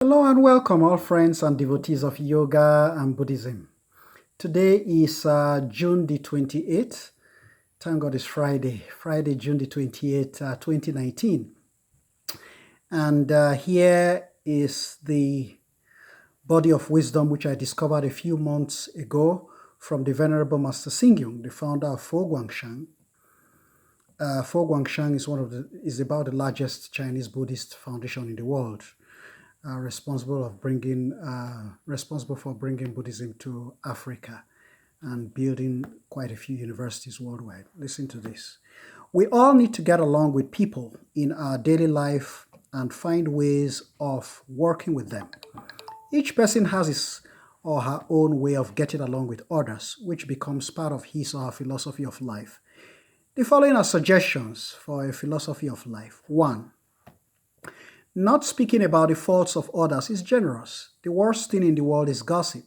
Hello and welcome, all friends and devotees of yoga and Buddhism. Today is June the 28th. Thank God it's Friday, June the 28th, 2019. And here is the body of wisdom which I discovered a few months ago from the Venerable Master Xingyun, the founder of Fo Guangshang. Fo Guangshang is about the largest Chinese Buddhist foundation in the world. Responsible for bringing Buddhism to Africa and building quite a few universities worldwide. Listen to this. We all need to get along with people in our daily life and find ways of working with them. Each person has his or her own way of getting along with others, which becomes part of his or her philosophy of life. The following are suggestions for a philosophy of life. 1. Not speaking about the faults of others is generous. The worst thing in the world is gossip.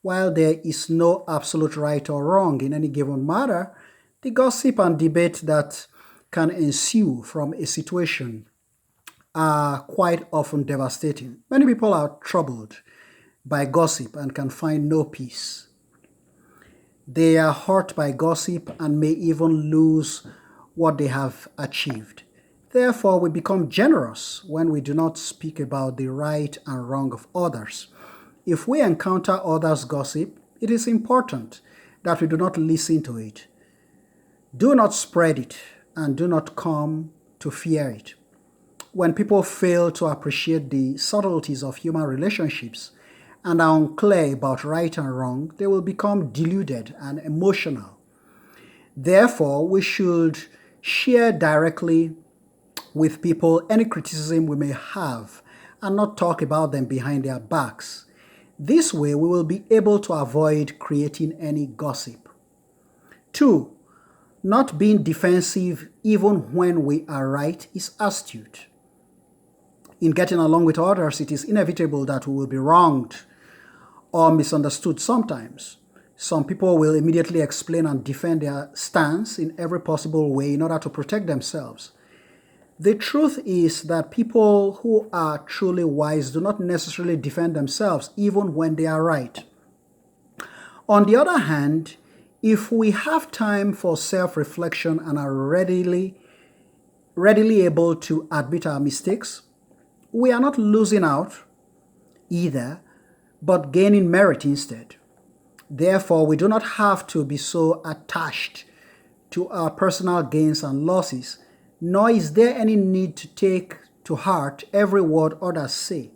While there is no absolute right or wrong in any given matter, the gossip and debate that can ensue from a situation are quite often devastating. Many people are troubled by gossip and can find no peace. They are hurt by gossip and may even lose what they have achieved. Therefore, we become generous when we do not speak about the right and wrong of others. If we encounter others' gossip, it is important that we do not listen to it. Do not spread it and do not come to fear it. When people fail to appreciate the subtleties of human relationships and are unclear about right and wrong, they will become deluded and emotional. Therefore, we should share directly with people any criticism we may have and not talk about them behind their backs. This way, we will be able to avoid creating any gossip. 2. Not being defensive even when we are right is astute. In getting along with others, it is inevitable that we will be wronged or misunderstood sometimes. Some people will immediately explain and defend their stance in every possible way in order to protect themselves. The truth is that people who are truly wise do not necessarily defend themselves even when they are right. On the other hand, if we have time for self-reflection and are readily able to admit our mistakes, we are not losing out either, but gaining merit instead. Therefore, we do not have to be so attached to our personal gains and losses, nor is there any need to take to heart every word others say.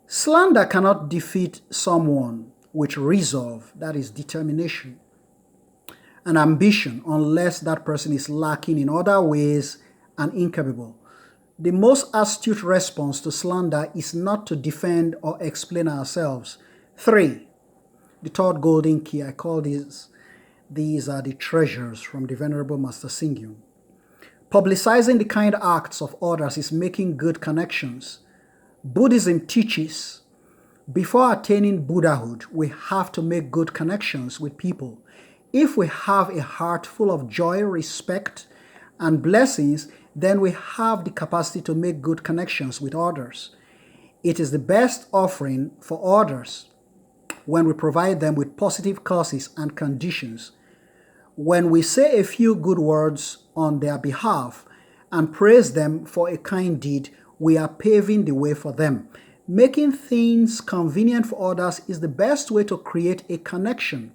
Slander cannot defeat someone with resolve, that is determination, and ambition, unless that person is lacking in other ways and incapable. The most astute response to slander is not to defend or explain ourselves. 3. The third golden key, I call these are the treasures from the Venerable Master Xingyun. Publicizing the kind acts of others is making good connections. Buddhism teaches before attaining Buddhahood, we have to make good connections with people. If we have a heart full of joy, respect, and blessings, then we have the capacity to make good connections with others. It is the best offering for others when we provide them with positive causes and conditions. When we say a few good words on their behalf and praise them for a kind deed, we are paving the way for them. Making things convenient for others is the best way to create a connection.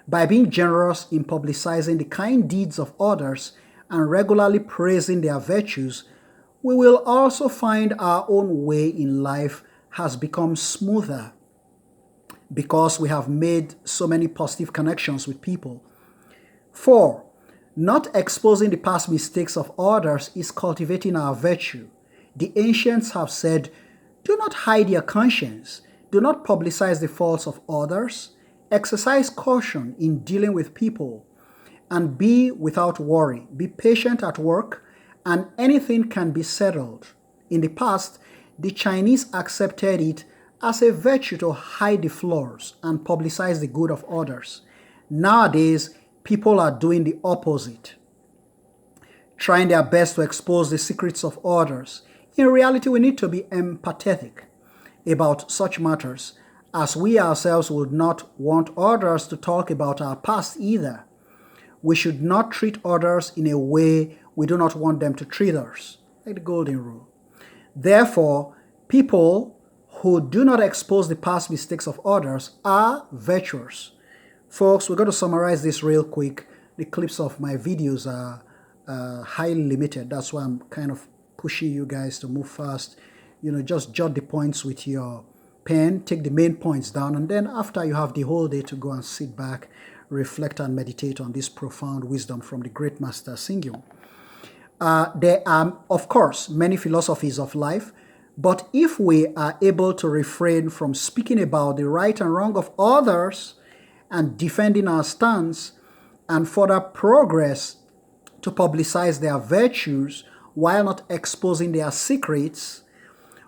By being generous in publicizing the kind deeds of others and regularly praising their virtues, we will also find our own way in life has become smoother because we have made so many positive connections with people. 4. Not exposing the past mistakes of others is cultivating our virtue. The ancients have said, do not hide your conscience. Do not publicize the faults of others. Exercise caution in dealing with people and be without worry. Be patient at work and anything can be settled. In the past, the Chinese accepted it as a virtue to hide the flaws and publicize the good of others. Nowadays, people are doing the opposite, trying their best to expose the secrets of others. In reality, we need to be empathetic about such matters, as we ourselves would not want others to talk about our past either. We should not treat others in a way we do not want them to treat us, like the golden rule. Therefore, people who do not expose the past mistakes of others are virtuous. Folks, we're going to summarize this real quick. The clips of my videos are highly limited. That's why I'm kind of pushing you guys to move fast. Just jot the points with your pen, take the main points down, and then after you have the whole day to go and sit back, reflect and meditate on this profound wisdom from the great master Singyung. There are, of course, many philosophies of life, but if we are able to refrain from speaking about the right and wrong of others and defending our stance and further progress to publicize their virtues while not exposing their secrets,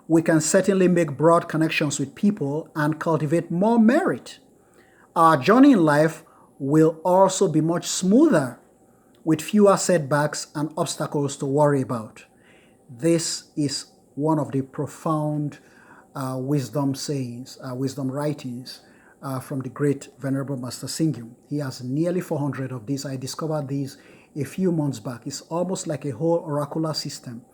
we can certainly make broad connections with people and cultivate more merit. Our journey in life will also be much smoother with fewer setbacks and obstacles to worry about. This is one of the profound wisdom sayings, wisdom writings from the great Venerable Master Singyung. He has nearly 400 of these. I discovered these a few months back. It's almost like a whole oracular system.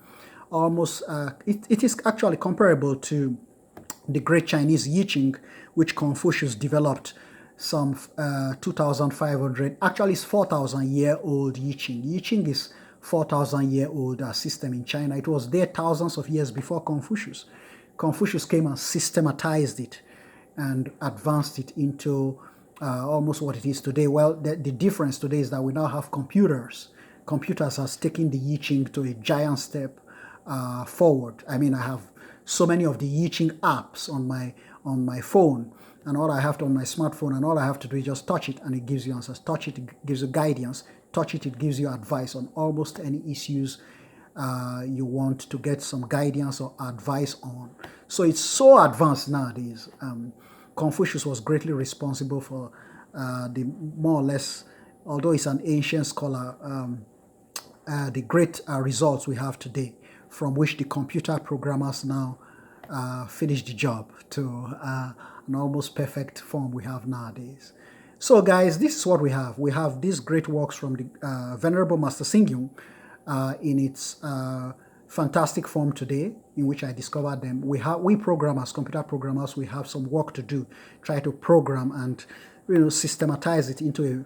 It is actually comparable to the great Chinese I Ching, which Confucius developed some 2,500, actually it's 4,000-year-old I Ching. I Ching is 4,000-year-old system in China. It was there thousands of years before Confucius. Confucius came and systematized it and advanced it into almost what it is today. Well, the difference today is that we now have computers. Computers has taken the I Ching to a giant step forward. I mean, I have so many of the I Ching apps on my phone, and all I have to on my smartphone, and all I have to do is just touch it and it gives you answers. Touch it, it gives you guidance. Touch it, it gives you advice on almost any issues you want to get some guidance or advice on. So it's so advanced nowadays. Confucius was greatly responsible for the more or less, although he's an ancient scholar, the great results we have today, from which the computer programmers now finish the job to an almost perfect form we have nowadays. So guys, this is what we have. We have these great works from the Venerable Master Singyung in its fantastic form today, in which I discovered them. We programmers, computer programmers, we have some work to do, try to program and systematize it into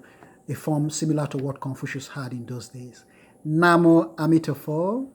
a form similar to what Confucius had in those days. Namo Amitofo.